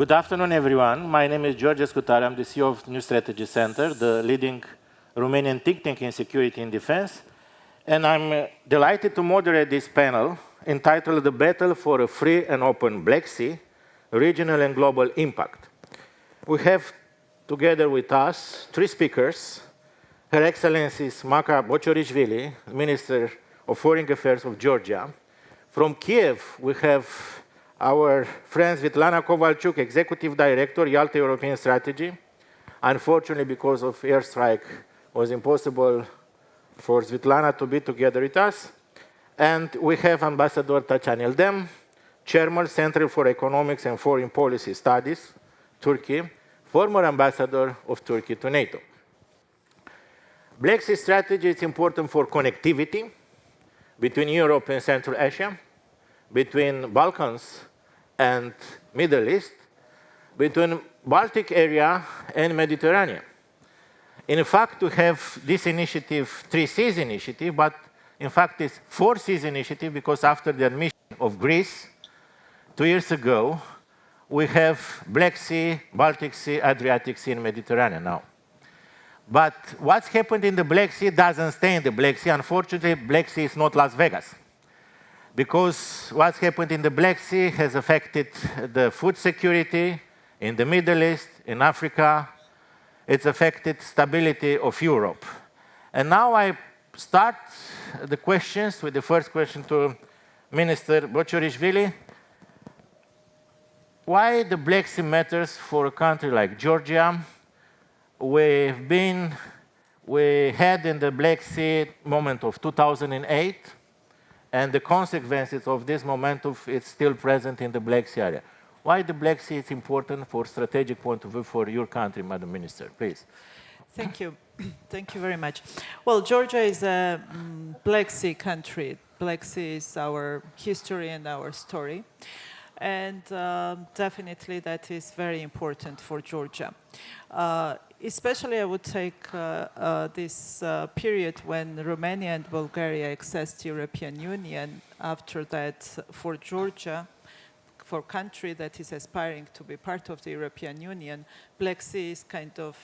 Good afternoon, everyone. My name is George Scutaru. I'm the CEO of New Strategy Center, the leading Romanian think tank in security and defense. And I'm delighted to moderate this panel entitled The Battle for a Free and Open Black Sea, Regional and Global Impact. We have together with us three speakers. Her Excellency Maka Botchorishvili, Minister of Foreign Affairs of Georgia. From Kiev, we have our friend Svitlana Kovalchuk, Executive Director, Yalta European Strategy. Unfortunately, because of airstrike, it was impossible for Svitlana to be together with us. And we have Ambassador Tacan Ildem, Chairman, Center for Economics and Foreign Policy Studies, Turkey, former Ambassador of Turkey to NATO. Black Sea strategy is important for connectivity between Europe and Central Asia, between Balkans and Middle East, between Baltic area and Mediterranean. In fact, we have this initiative, 3 Seas initiative, but in fact it's 4 Seas initiative because after the admission of Greece 2 years ago, we have Black Sea, Baltic Sea, Adriatic Sea, and Mediterranean now. But what's happened in the Black Sea doesn't stay in the Black Sea. Unfortunately, Black Sea is not Las Vegas. Because what's happened in the Black Sea has affected the food security in the Middle East, in Africa. It's affected stability of Europe. And now I start the questions with the first question to Minister Botchorishvili. Why the Black Sea matters for a country like Georgia? We had in the Black Sea moment of 2008, and the consequences of this momentum is still present in the Black Sea area. Why the Black Sea is important for strategic point of view for your country, Madam Minister, please? Thank you. Thank you very much. Well, Georgia is a Black Sea country. Black Sea is our history and our story. And definitely that is very important for Georgia. Especially I would take this period when Romania and Bulgaria accessed the European Union. After that, for Georgia, for a country that is aspiring to be part of the European Union, Black Sea is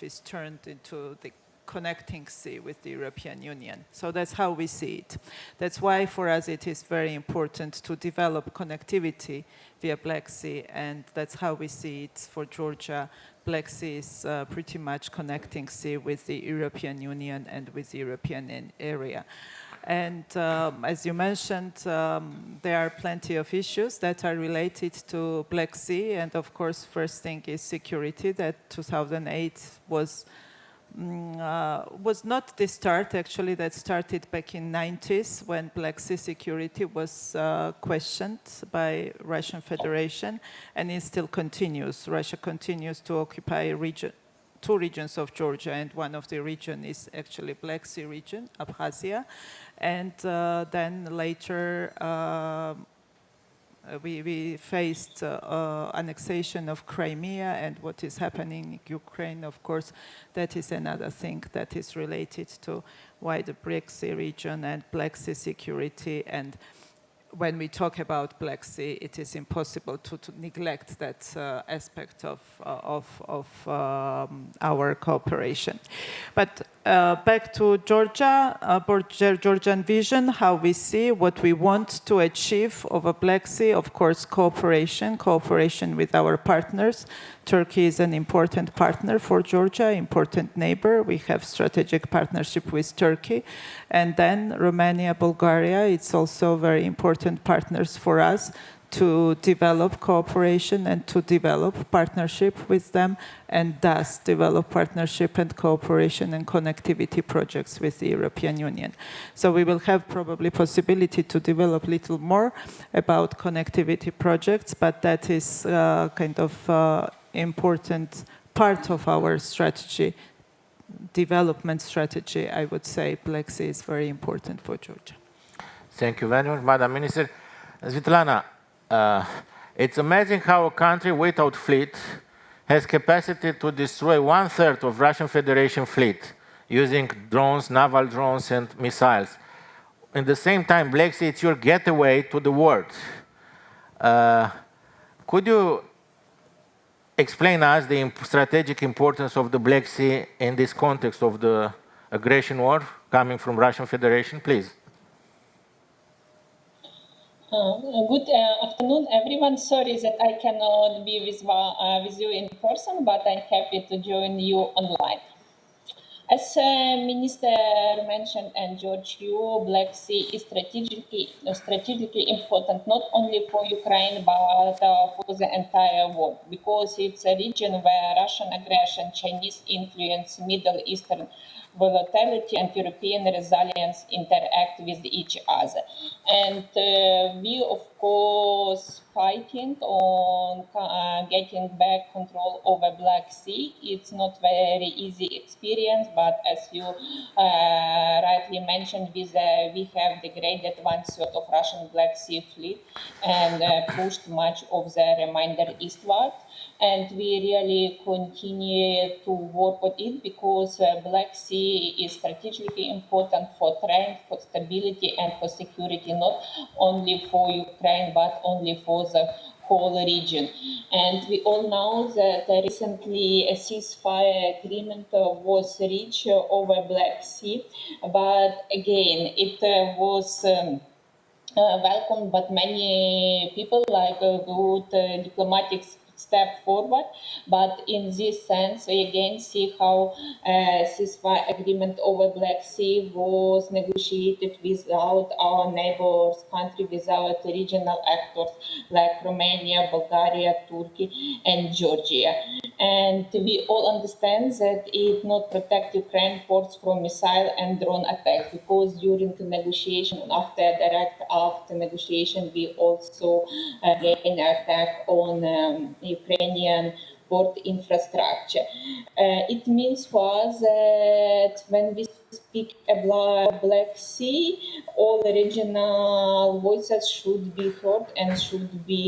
is turned into the connecting sea with the European Union. So that's how we see it. That's why for us it is very important to develop connectivity via Black Sea, and that's how we see it for Georgia. Black Sea is pretty much connecting sea with the European Union and with the European area. And as you mentioned, there are plenty of issues that are related to Black Sea, and of course first thing is security. That 2008 was not the start, actually. That started back in 90s when Black Sea security was questioned by Russian Federation, and it still continues. Russia continues to occupy two regions of Georgia, and one of the region is actually Black Sea region, Abkhazia, and then later we faced annexation of Crimea, and what is happening in Ukraine, of course, that is another thing that is related to why the Black Sea region and Black Sea security. And when we talk about Black Sea, it is impossible to neglect that aspect of our cooperation. But back to Georgia, Georgian vision, how we see what we want to achieve over Black Sea. Of course, cooperation with our partners. Turkey is an important partner for Georgia, important neighbor. We have strategic partnership with Turkey. And then Romania, Bulgaria, it's also very important partners for us to develop cooperation and to develop partnership with them, and thus develop partnership and cooperation and connectivity projects with the European Union. So we will have probably possibility to develop a little more about connectivity projects, but that is important part of our strategy, development strategy. I would say Black Sea is very important for Georgia. Thank you very much, Madam Minister. Svitlana, it's amazing how a country without fleet has capacity to destroy 1/3 of Russian Federation fleet using drones, naval drones, and missiles. In the same time, Black Sea, it's your getaway to the world. Could you explain us the strategic importance of the Black Sea in this context of the aggression war coming from Russian Federation, please? Good afternoon, everyone. Sorry that I cannot be with you in person, but I'm happy to join you online. As Minister mentioned and George, Black Sea is strategically important not only for Ukraine but for the entire world, because it's a region where Russian aggression, Chinese influence, Middle Eastern volatility and European resilience interact with each other. And we, of course, fighting on getting back control over Black Sea. It's not very easy experience, but as you rightly mentioned, we have degraded 1/3 of Russian Black Sea fleet and pushed much of the remainder eastward. And we really continue to work on it because Black Sea is strategically important for trade, for stability, and for security, not only for Ukraine, but only for the whole region. And we all know that recently a ceasefire agreement was reached over Black Sea, but again, it was welcomed, but many people like a good diplomatic step forward. But in this sense, we again see how ceasefire agreement over Black Sea was negotiated without our neighbors country, without regional actors like Romania, Bulgaria, Turkey, and Georgia. And we all understand that it not protect Ukraine ports from missile and drone attacks, because during the negotiation and after negotiation, we also gain attack on Ukrainian port infrastructure. It means for us that when we speak about Black Sea, all regional voices should be heard and should be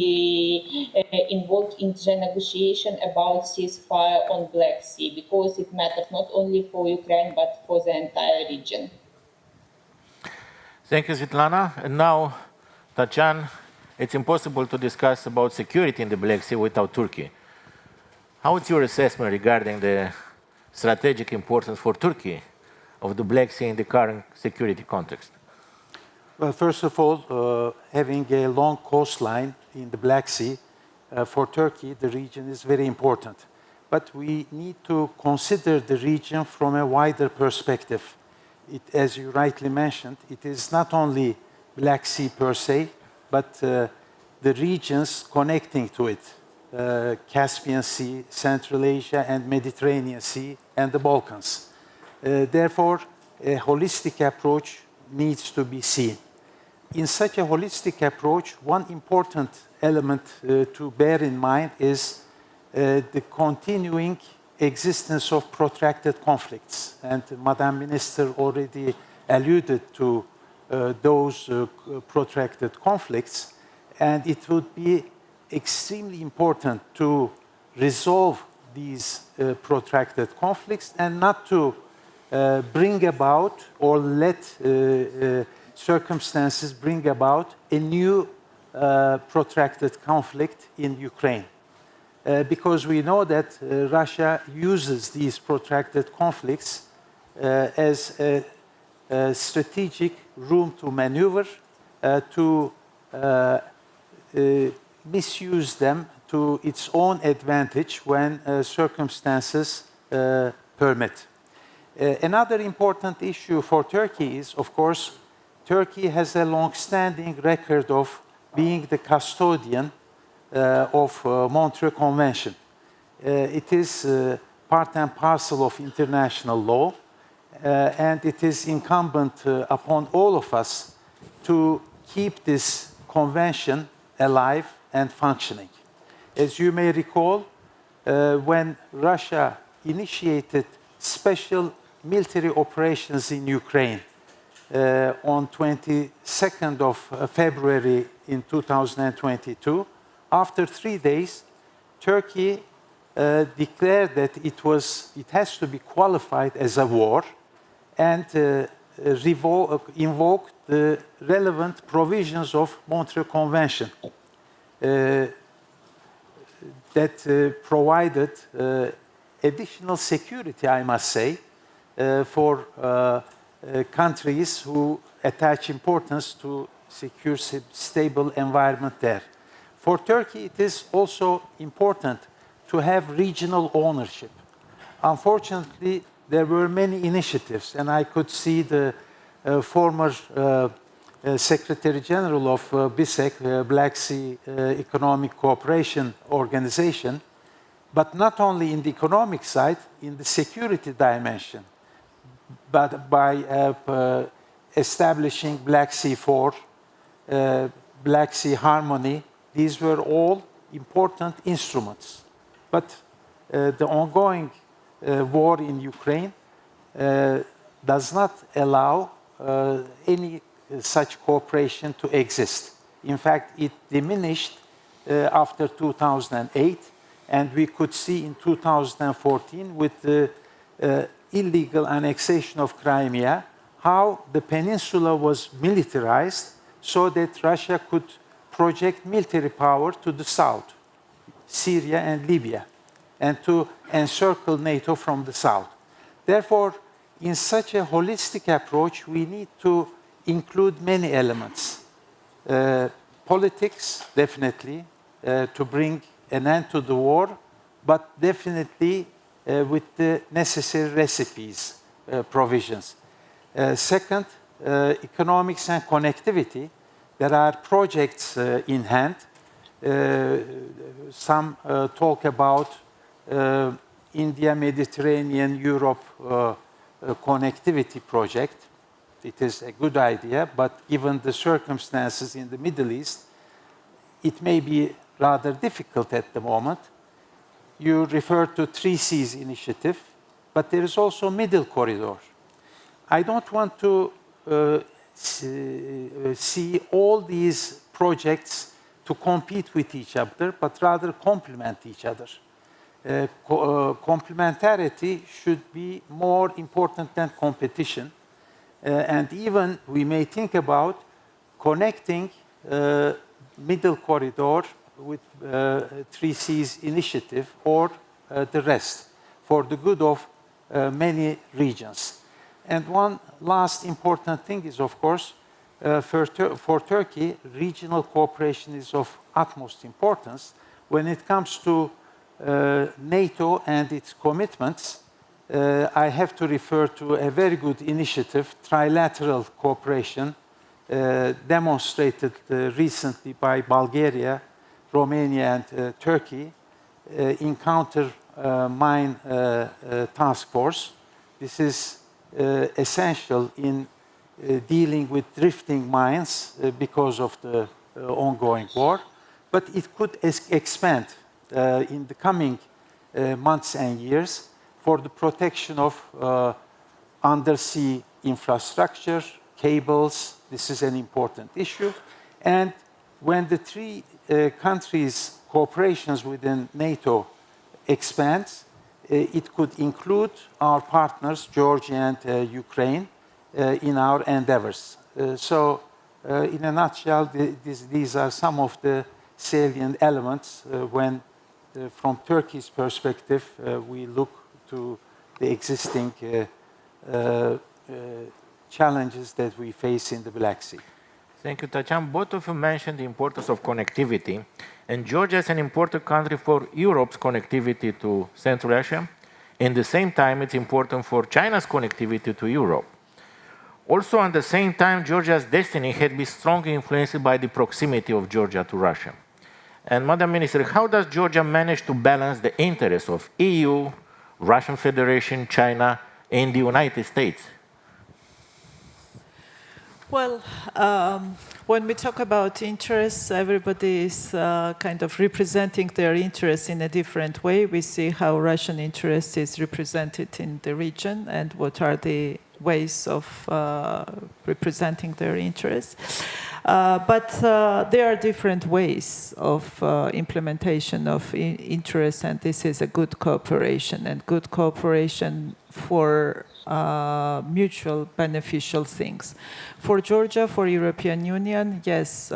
involved in the negotiation about ceasefire on Black Sea, because it matters not only for Ukraine but for the entire region. Thank you, Svitlana. And now, Tacan, it's impossible to discuss about security in the Black Sea without Turkey. How is your assessment regarding the strategic importance for Turkey of the Black Sea in the current security context? Well, first of all, having a long coastline in the Black Sea, for Turkey, the region is very important. But we need to consider the region from a wider perspective. As you rightly mentioned, it is not only Black Sea per se, but the regions connecting to it, Caspian Sea, Central Asia, and Mediterranean Sea, and the Balkans. Therefore, a holistic approach needs to be seen. In such a holistic approach, one important element to bear in mind is the continuing existence of protracted conflicts. And Madam Minister already alluded to those protracted conflicts. And it would be extremely important to resolve these protracted conflicts and not to bring about or let circumstances bring about a new protracted conflict in Ukraine. Because we know that Russia uses these protracted conflicts as a strategic room to maneuver, to misuse them to its own advantage when circumstances permit. Another important issue for Turkey is, of course, Turkey has a long-standing record of being the custodian of Montreux Convention. It is part and parcel of international law, and it is incumbent upon all of us to keep this convention alive and functioning. As you may recall, when Russia initiated special military operations in Ukraine on 22nd of February in 2022, after 3 days, Turkey declared that it has to be qualified as a war and invoked the relevant provisions of Montreux Convention. that provided additional security, I must say, for countries who attach importance to secure, stable environment there. For Turkey, it is also important to have regional ownership. Unfortunately, there were many initiatives, and I could see the former Secretary General of BISEC, Black Sea Economic Cooperation Organization, but not only in the economic side, in the security dimension, but by establishing Black Sea 4, Black Sea Harmony, these were all important instruments. But the ongoing war in Ukraine does not allow any such cooperation to exist. In fact, it diminished after 2008, and we could see in 2014 with the illegal annexation of Crimea how the peninsula was militarized so that Russia could project military power to the south, Syria and Libya, and to encircle NATO from the south. Therefore, in such a holistic approach, we need to include many elements. Politics, definitely, to bring an end to the war, but definitely with the necessary recipes, provisions. Second, economics and connectivity. There are projects in hand. Some talk about India, Mediterranean, Europe connectivity project. It is a good idea, but given the circumstances in the Middle East, it may be rather difficult at the moment. You refer to Three Seas initiative, but there is also Middle Corridor. I don't want to see all these projects to compete with each other, but rather complement each other. Complementarity should be more important than competition. And even we may think about connecting Middle Corridor with Three Seas initiative or the rest for the good of many regions. And one last important thing is, of course, for Turkey, regional cooperation is of utmost importance. When it comes to NATO and its commitments, I have to refer to a very good initiative, trilateral cooperation, demonstrated recently by Bulgaria, Romania, and Turkey in counter-mine task force. This is essential in dealing with drifting mines because of the ongoing war, but it could expand in the coming months and years for the protection of undersea infrastructure, cables. This is an important issue. And when the three countries' cooperations within NATO expands, it could include our partners, Georgia and Ukraine, in our endeavors. So, in a nutshell, these are some of the salient elements when, from Turkey's perspective, we look to the existing challenges that we face in the Black Sea. Thank you, Tacan. Both of you mentioned the importance of connectivity, and Georgia is an important country for Europe's connectivity to Central Asia. At the same time, it's important for China's connectivity to Europe. Also, at the same time, Georgia's destiny had been strongly influenced by the proximity of Georgia to Russia. And Madam Minister, how does Georgia manage to balance the interests of EU, Russian Federation, China, and the United States? Well, when we talk about interests, everybody is kind of representing their interests in a different way. We see how Russian interest is represented in the region and what are the ways of representing their interests. But there are different ways of implementation of interests, and this is a good cooperation, and good cooperation for mutual beneficial things. For Georgia, for European Union, yes,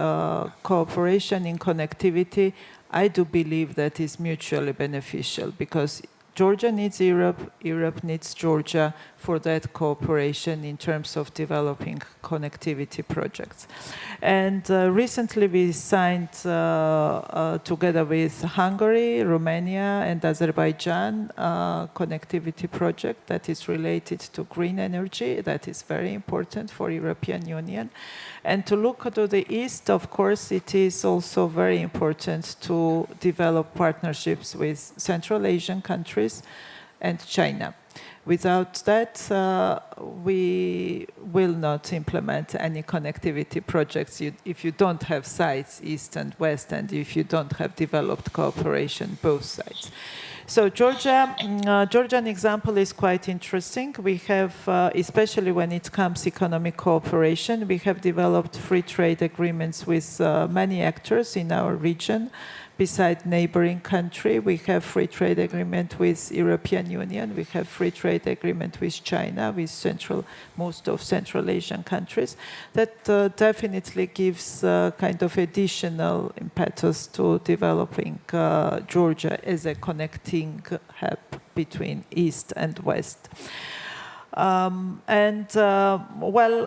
cooperation in connectivity I do believe that is mutually beneficial, because Georgia needs Europe, Europe needs Georgia for that cooperation in terms of developing connectivity projects. And recently we signed together with Hungary, Romania and Azerbaijan a connectivity project that is related to green energy, that is very important for European Union. And to look to the east, of course, it is also very important to develop partnerships with Central Asian countries and China. Without that, we will not implement any connectivity projects if you don't have sides, east and west, and if you don't have developed cooperation both sides. So Georgian example is quite interesting. We have, especially when it comes economic cooperation, we have developed free trade agreements with many actors in our region. Beside neighboring country, we have free trade agreement with European Union. We have free trade agreement with China, with most of Central Asian countries. That definitely gives kind of additional impetus to developing Georgia as a connecting hub between East and West. Well,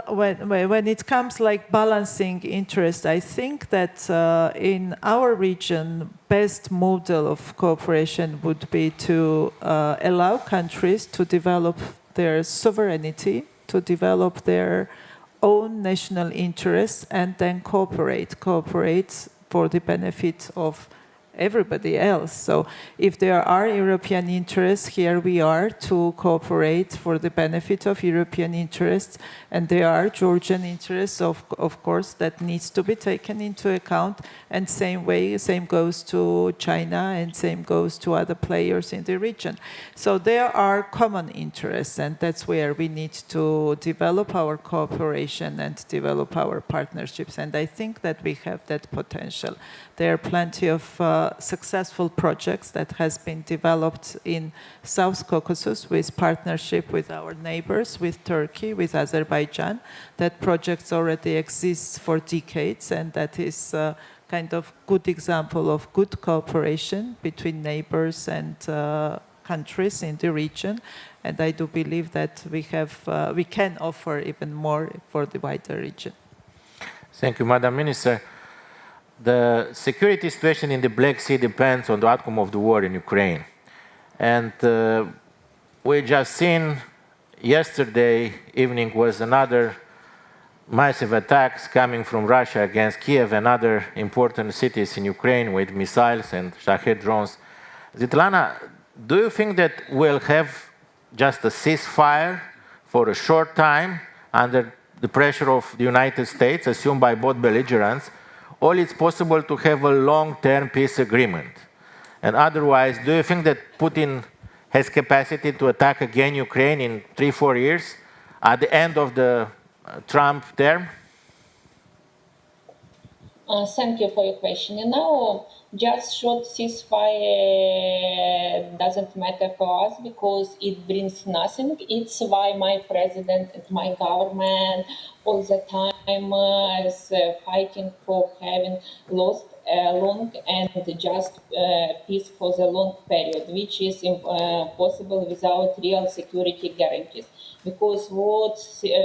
when it comes like balancing interest, I think that in our region, best model of cooperation would be to allow countries to develop their sovereignty, to develop their own national interests, and then cooperate for the benefit of everybody else. So if there are European interests, here we are to cooperate for the benefit of European interests, and there are Georgian interests, of course, that needs to be taken into account, and same goes to China, and same goes to other players in the region. So there are common interests, and that's where we need to develop our cooperation and develop our partnerships, and I think that we have that potential. There are plenty of successful projects that has been developed in South Caucasus with partnership with our neighbors, with Turkey, with Azerbaijan. That projects already exists for decades, and that is a kind of good example of good cooperation between neighbors and countries in the region. And I do believe that we can offer even more for the wider region. Thank you, Madam Minister. The security situation in the Black Sea depends on the outcome of the war in Ukraine. And we just seen yesterday evening was another massive attacks coming from Russia against Kiev and other important cities in Ukraine with missiles and Shahed drones. Svitlana, do you think that we'll have just a ceasefire for a short time under the pressure of the United States, assumed by both belligerents, or it's possible to have a long-term peace agreement? And otherwise, do you think that Putin has capacity to attack again Ukraine in 3-4 years at the end of the Trump term? Thank you for your question. You know, just short ceasefire doesn't matter for us because it brings nothing. It's why my president and my government all the time is fighting for having lost long and just peace for the long period, which is possible without real security guarantees. Because what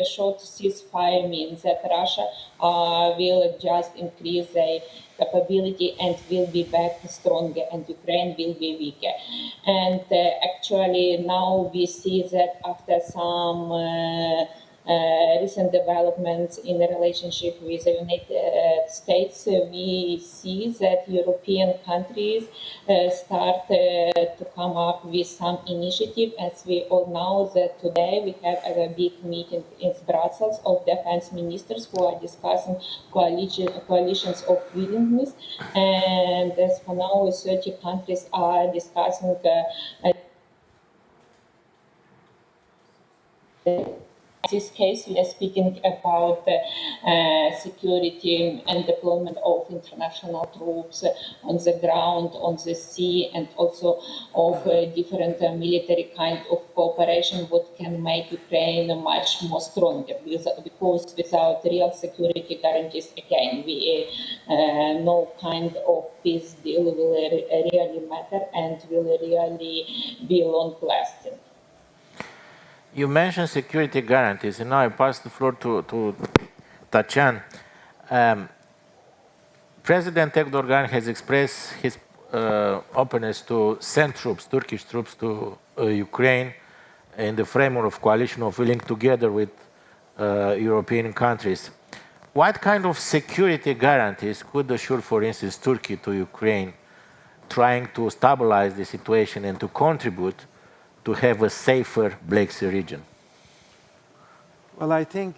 short ceasefire means that Russia will just increase their capability and will be back stronger, and Ukraine will be weaker. And actually now we see that after some recent developments in the relationship with the United States, we see that European countries start to come up with some initiative. As we all know that today we have a big meeting in Brussels of defense ministers who are discussing coalitions of willingness. And as for now, 30 countries are discussing this case, we are speaking about security and deployment of international troops on the ground, on the sea, and also of different military kind of cooperation, what can make Ukraine much more stronger. Because without real security guarantees, again, no kind of peace deal will really matter and will really be long-lasting. You mentioned security guarantees, and now I pass the floor to Tacan. President Erdogan has expressed his openness to send troops, Turkish troops, to Ukraine in the framework of coalition of willing together with European countries. What kind of security guarantees could assure, for instance, Turkey to Ukraine, trying to stabilize the situation and to contribute to have a safer Black Sea region? Well, I think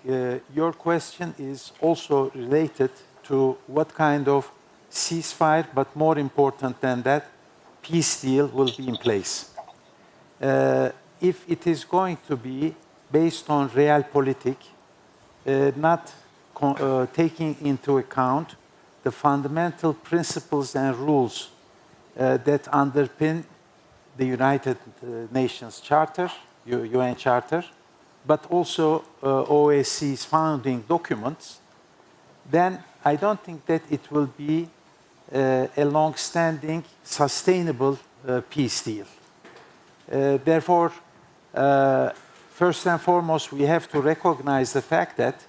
your question is also related to what kind of ceasefire, but more important than that, peace deal will be in place. If it is going to be based on realpolitik, not taking into account the fundamental principles and rules that underpin the United Nations Charter, UN Charter, but also OSCE's founding documents, then I don't think that it will be a long-standing, sustainable peace deal. Therefore, first and foremost, we have to recognize the fact that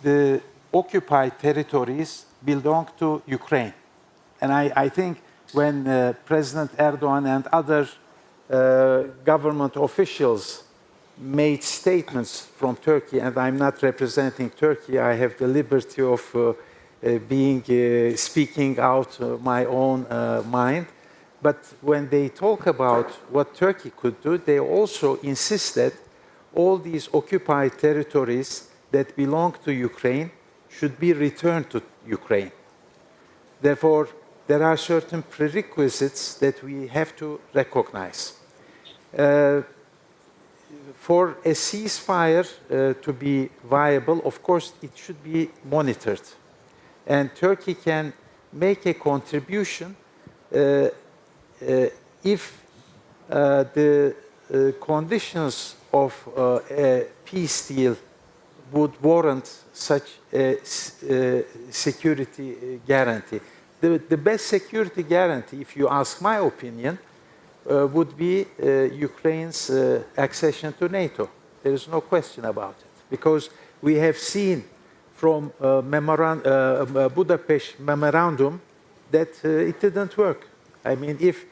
the occupied territories belong to Ukraine. And I think when President Erdogan and other government officials made statements from Turkey, and I'm not representing Turkey, I have the liberty of speaking out my own mind. But when they talk about what Turkey could do, they also insist that all these occupied territories that belong to Ukraine should be returned to Ukraine. Therefore, there are certain prerequisites that we have to recognize. For a ceasefire to be viable, of course, it should be monitored. And Turkey can make a contribution if the conditions of a peace deal would warrant such a security guarantee. The best security guarantee, if you ask my opinion, would be Ukraine's accession to NATO. There is no question about it. Because we have seen from Budapest memorandum that it didn't work. I mean, if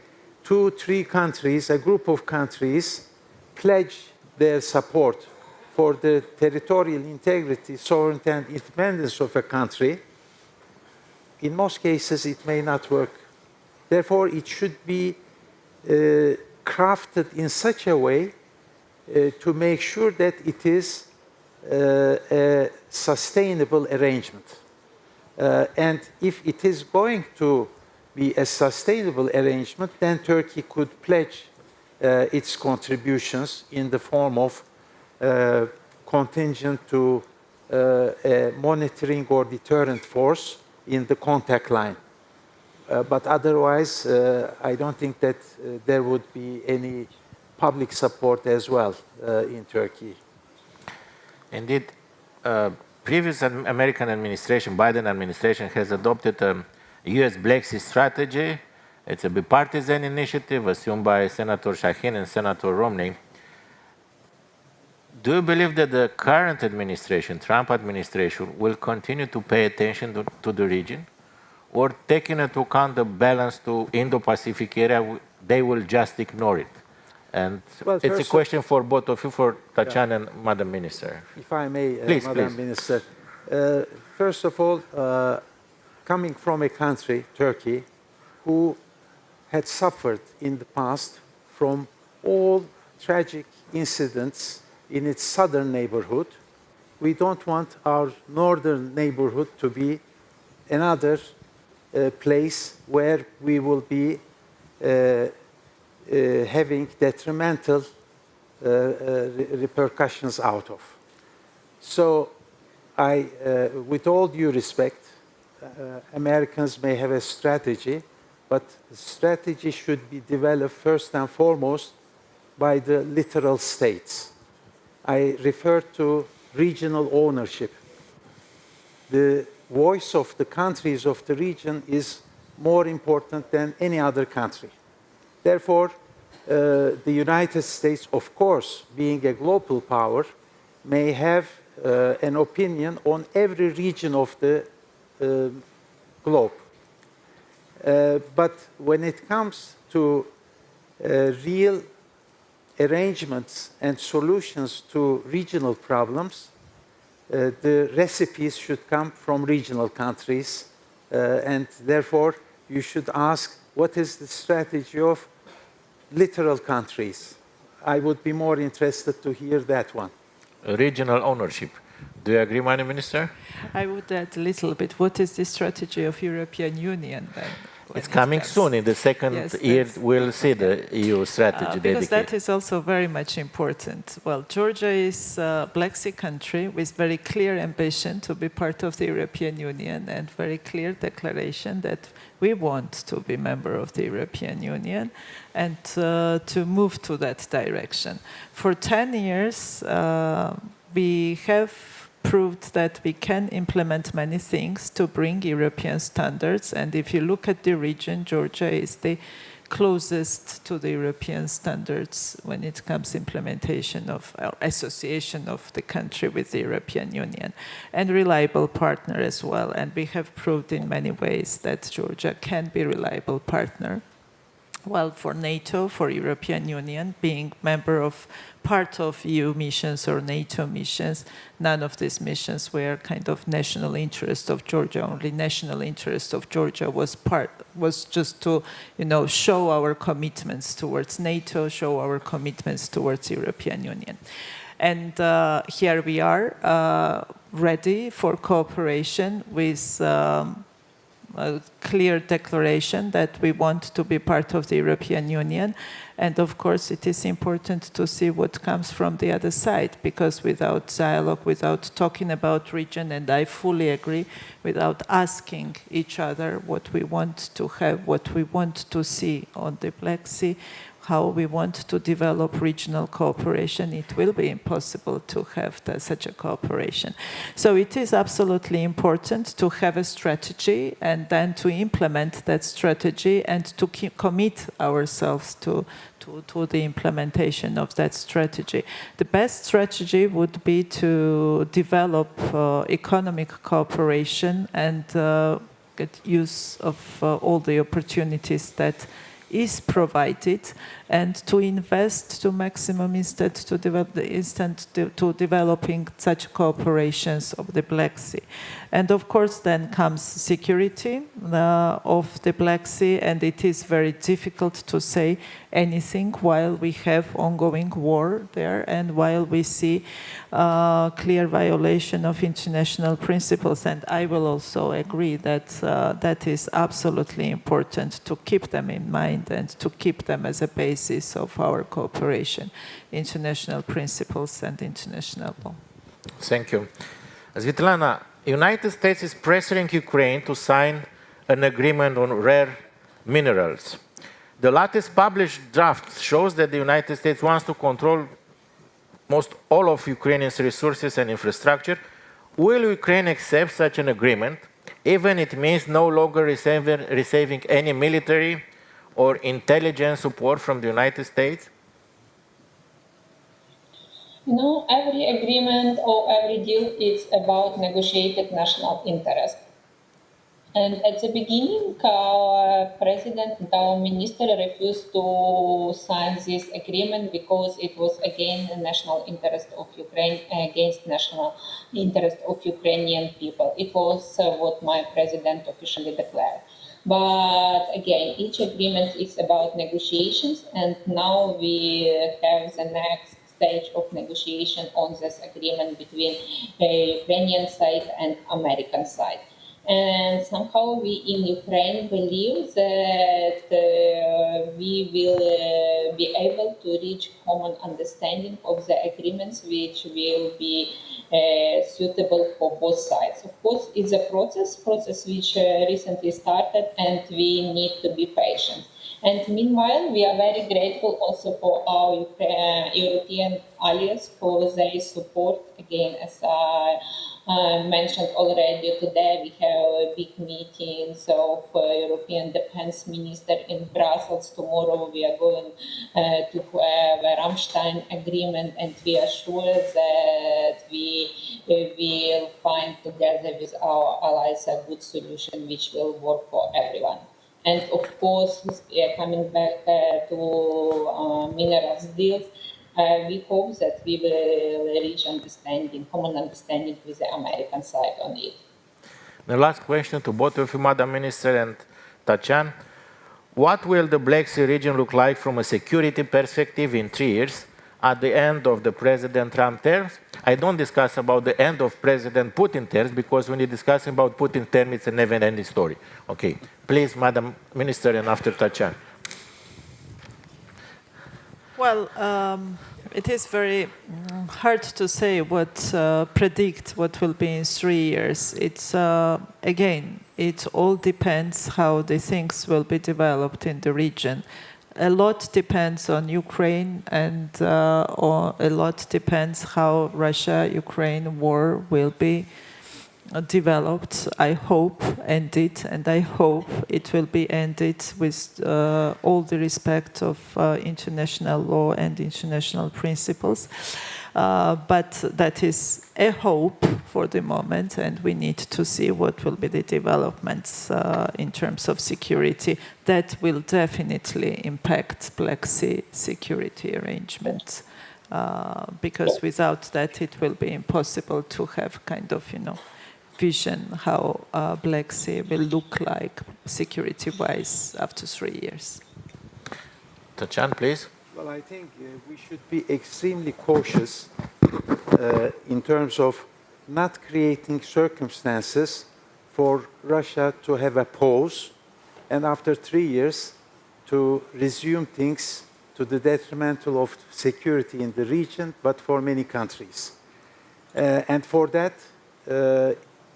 2-3 countries, a group of countries, pledge their support for the territorial integrity, sovereignty, and independence of a country, in most cases it may not work. Therefore, it should be crafted in such a way to make sure that it is a sustainable arrangement. And if it is going to be a sustainable arrangement, then Turkey could pledge its contributions in the form of contingent to a monitoring or deterrent force in the contact line. But otherwise, I don't think that there would be any public support as well in Turkey. Indeed, previous American administration, Biden administration, has adopted a U.S. Black Sea strategy. It's a bipartisan initiative assumed by Senator Shaheen and Senator Romney. Do you believe that the current administration, Trump administration, will continue to pay attention to the region? Or taking into account the balance to Indo-Pacific area, they will just ignore it? And well, it's a question for both of you, for Tacan and Madam Minister. If I may, please, Madam Minister. First of all, coming from a country, Turkey, who had suffered in the past from all tragic incidents in its southern neighborhood, we don't want our northern neighborhood to be another place where we will be having detrimental repercussions out of. So with all due respect, Americans may have a strategy, but the strategy should be developed first and foremost by the littoral states. I refer to regional ownership. The voice of the countries of the region is more important than any other country. Therefore, the United States, of course, being a global power, may have an opinion on every region of the globe. But when it comes to real arrangements and solutions to regional problems, the recipes should come from regional countries, and therefore you should ask what is the strategy of littoral countries. I would be more interested to hear that one. Regional ownership. Do you agree, Madam Minister? I would add a little bit. What is the strategy of European Union then? It's coming soon. In the second year, we'll see the EU strategy because dedicated. that is also very much important. Well, Georgia is a Black Sea country with very clear ambition to be part of the European Union and very clear declaration that we want to be member of the European Union and to move to that direction. For 10 years, we have proved that we can implement many things to bring European standards. And if you look at the region, Georgia is the closest to the European standards when it comes to implementation of association of the country with the European Union, and reliable partner as well. And we have proved in many ways that Georgia can be a reliable partner. Well, for NATO, for European Union, being member of part of EU missions or NATO missions, none of these missions were kind of national interest of Georgia. Only national interest of Georgia was just to, show our commitments towards NATO, show our commitments towards European Union. And here we are, ready for cooperation with a clear declaration that we want to be part of the European Union. And of course, it is important to see what comes from the other side, because without dialogue, without talking about region, and I fully agree, without asking each other what we want to have, what we want to see on the Black Sea, how we want to develop regional cooperation, it will be impossible to have such a cooperation. So it is absolutely important to have a strategy and then to implement that strategy and to commit ourselves to the implementation of that strategy. The best strategy would be to develop economic cooperation and get use of all the opportunities that is provided, and to invest to maximum instead to developing such cooperations of the Black Sea. And of course then comes security of the Black Sea, and it is very difficult to say anything while we have ongoing war there and while we see clear violation of international principles. And I will also agree that that is absolutely important to keep them in mind and to keep them as a basis of our cooperation, international principles and international law. Thank you. Svitlana, United States is pressuring Ukraine to sign an agreement on rare minerals. The latest published draft shows that the United States wants to control most all of Ukraine's resources and infrastructure. Will Ukraine accept such an agreement, even if it means no longer receiving any military or intelligence support from the United States? Every agreement or every deal is about negotiated national interest. And at the beginning, our president and our minister refused to sign this agreement because it was against the national interest of Ukraine, against national interest of Ukrainian people. It was what my president officially declared. But again, each agreement is about negotiations, and now we have the next stage of negotiation on this agreement between the Ukrainian side and American side. And somehow we in Ukraine believe that we will be able to reach common understanding of the agreements which will be suitable for both sides. Of course, it's a process which recently started, and we need to be patient. And meanwhile, we are very grateful also for our European allies for their support. Again, as I mentioned already today, we have a big meeting of European Defense Minister in Brussels. Tomorrow we are going to have a Rammstein agreement, and we are sure that we will find together with our allies a good solution which will work for everyone. And of course, coming back to minerals deals, we hope that we will reach common understanding with the American side on it. The last question to both of you, Madam Minister and Tacan. What will the Black Sea region look like from a security perspective in 3 years at the end of the President Trump term? I don't discuss about the end of President Putin terms, because when you discuss about Putin term, it's a never-ending story. Okay, please, Madam Minister, and after Tacan. Well, it is very hard to say predict what will be in 3 years. It's again, it all depends how the things will be developed in the region. A lot depends on Ukraine, and or a lot depends how Russia-Ukraine war will be developed. I hope ended, and I hope it will be ended with all the respect of international law and international principles. But that is a hope for the moment, and we need to see what will be the developments in terms of security. That will definitely impact Black Sea security arrangements, because without that it will be impossible to have kind of, vision how Black Sea will look like security-wise after 3 years. Tacan, please. Well, I think we should be extremely cautious in terms of not creating circumstances for Russia to have a pause, and after 3 years to resume things to the detrimental of security in the region, but for many countries. And for that,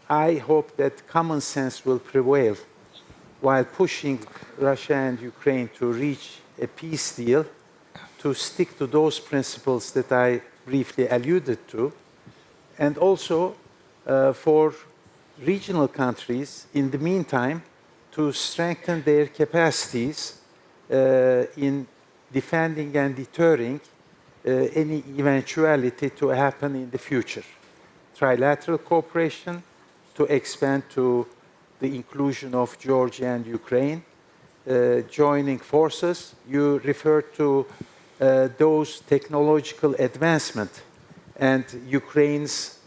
I hope that common sense will prevail while pushing Russia and Ukraine to reach a peace deal, to stick to those principles that I briefly alluded to, and also for regional countries, in the meantime, to strengthen their capacities in defending and deterring any eventuality to happen in the future. Trilateral cooperation to expand to the inclusion of Georgia and Ukraine, joining forces. You referred to those technological advancements and Ukraine's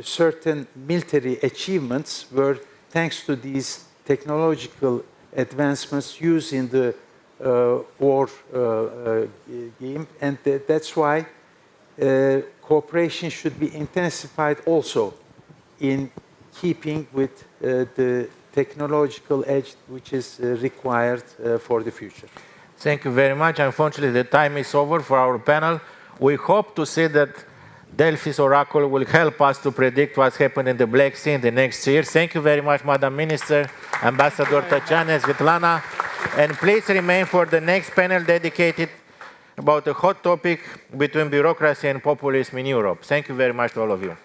certain military achievements were thanks to these technological advancements used in the war game, and that's why cooperation should be intensified also in keeping with the technological edge which is required for the future. Thank you very much. Unfortunately, the time is over for our panel. We hope to see that Delphi's oracle will help us to predict what's happening in the Black Sea in the next year. Thank you very much, Madam Minister, Ambassador Tacan and Svitlana. And please remain for the next panel dedicated about a hot topic between bureaucracy and populism in Europe. Thank you very much to all of you.